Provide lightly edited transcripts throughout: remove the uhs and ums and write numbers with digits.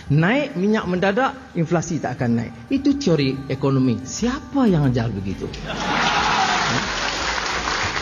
Naik minyak mendadak, inflasi tak akan naik. Itu teori ekonomi. Siapa yang ajar begitu?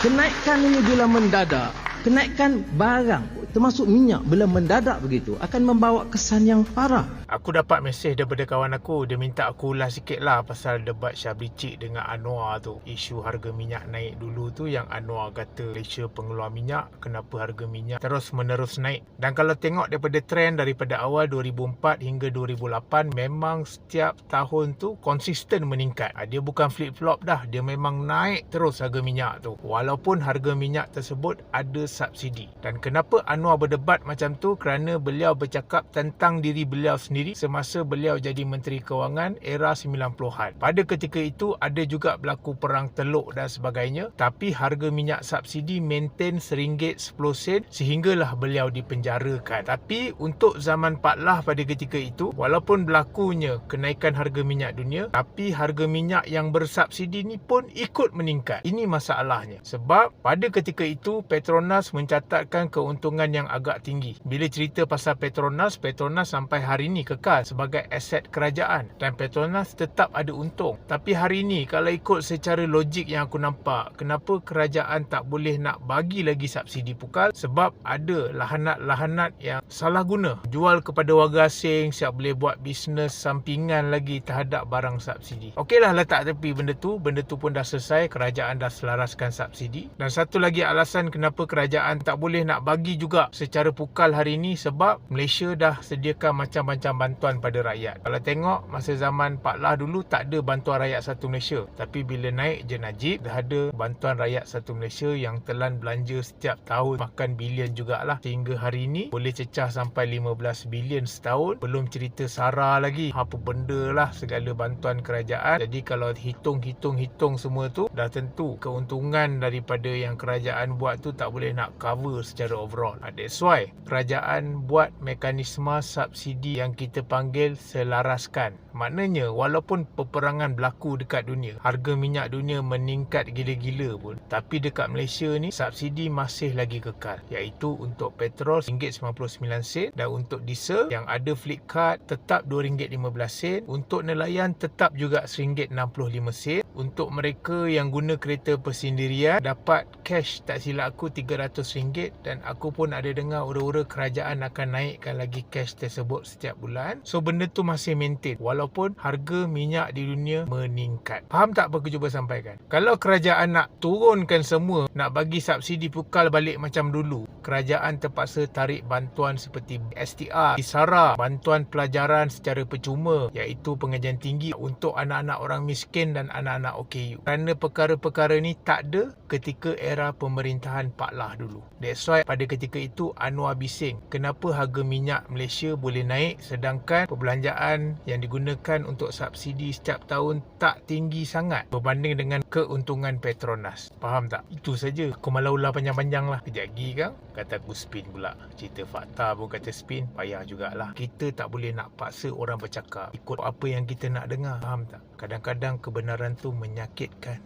Kenaikan ini bila mendadak, kenaikan barang termasuk minyak bila mendadak begitu akan membawa kesan yang parah. Aku dapat mesej daripada kawan aku. Dia minta aku ulas sikit lah pasal debat Syabri Cik dengan Anwar tu. Isu harga minyak naik dulu tu, yang Anwar kata Malaysia pengeluar minyak, kenapa harga minyak terus menerus naik. Dan kalau tengok daripada trend daripada awal 2004 hingga 2008, memang setiap tahun tu konsisten meningkat. Dia bukan flip-flop dah. Dia memang naik terus harga minyak tu, walaupun harga minyak tersebut ada subsidi. Dan kenapa Anwar berdebat macam tu? Kerana beliau bercakap tentang diri beliau sendiri semasa beliau jadi Menteri Kewangan era 90-an. Pada ketika itu ada juga berlaku perang teluk dan sebagainya, tapi harga minyak subsidi maintain RM1.10 sehinggalah beliau dipenjarakan. Tapi untuk zaman Pak Lah pada ketika itu, walaupun berlakunya kenaikan harga minyak dunia, tapi harga minyak yang bersubsidi ni pun ikut meningkat. Ini masalahnya. Sebab pada ketika itu Petronas mencatatkan keuntungan yang agak tinggi. Bila cerita pasal Petronas sampai hari ini kekal sebagai aset kerajaan dan Petronas tetap ada untung. Tapi hari ini kalau ikut secara logik yang aku nampak, kenapa kerajaan tak boleh nak bagi lagi subsidi pukal? Sebab ada lahanat-lahanat yang salah guna, jual kepada warga asing, siap boleh buat bisnes sampingan lagi terhadap barang subsidi. Okeylah, letak tepi benda tu pun dah selesai, kerajaan dah selaraskan subsidi. Dan satu lagi alasan kenapa kerajaan tak boleh nak bagi juga secara pukal hari ini, sebab Malaysia dah sediakan macam-macam bantuan pada rakyat. Kalau tengok masa zaman Pak Lah dulu tak ada bantuan rakyat satu Malaysia, tapi bila naik je Najib dah ada bantuan rakyat satu Malaysia yang telan belanja setiap tahun makan bilion jugalah, sehingga hari ini boleh cecah sampai 15 bilion setahun. Belum cerita SARA lagi, apa benda lah segala bantuan kerajaan. Jadi kalau hitung semua tu, dah tentu keuntungan daripada yang kerajaan buat tu tak boleh nak cover secara overall. That's why kerajaan buat mekanisme subsidi yang kita panggil selaraskan. Maknanya walaupun peperangan berlaku dekat dunia, harga minyak dunia meningkat gila-gila pun, tapi dekat Malaysia ni subsidi masih lagi kekal, iaitu untuk petrol RM1.99 dan untuk diesel yang ada fleet card tetap RM2.15, untuk nelayan tetap juga RM1.65, untuk mereka yang guna kereta persendirian dapat cash tak silap aku RM300, dan aku pun ada dengar ura-ura kerajaan akan naikkan lagi cash tersebut setiap bulan. So benda tu masih maintain walaupun harga minyak di dunia meningkat. Faham tak apa aku cuba sampaikan? Kalau kerajaan nak turunkan semua, nak bagi subsidi pukal balik macam dulu, kerajaan terpaksa tarik bantuan seperti STR, SARA, bantuan pelajaran secara percuma, iaitu pengajian tinggi untuk anak-anak orang miskin dan anak-anak OKU. Kerana perkara-perkara ni tak ada ketika era pemerintahan Pak Lah dulu. That's why pada ketika itu Anwar bising, kenapa harga minyak Malaysia boleh naik sedangkan perbelanjaan yang digunakan untuk subsidi setiap tahun tak tinggi sangat berbanding dengan keuntungan Petronas. Faham tak? Itu saja. Aku malah ular panjang-panjang lah. Kejap lagi kan kata aku spin pula. Cerita fakta pun kata spin, payah jugalah. Kita tak boleh nak paksa orang bercakap ikut apa yang kita nak dengar. Faham tak? Kadang-kadang kebenaran tu menyakitkan.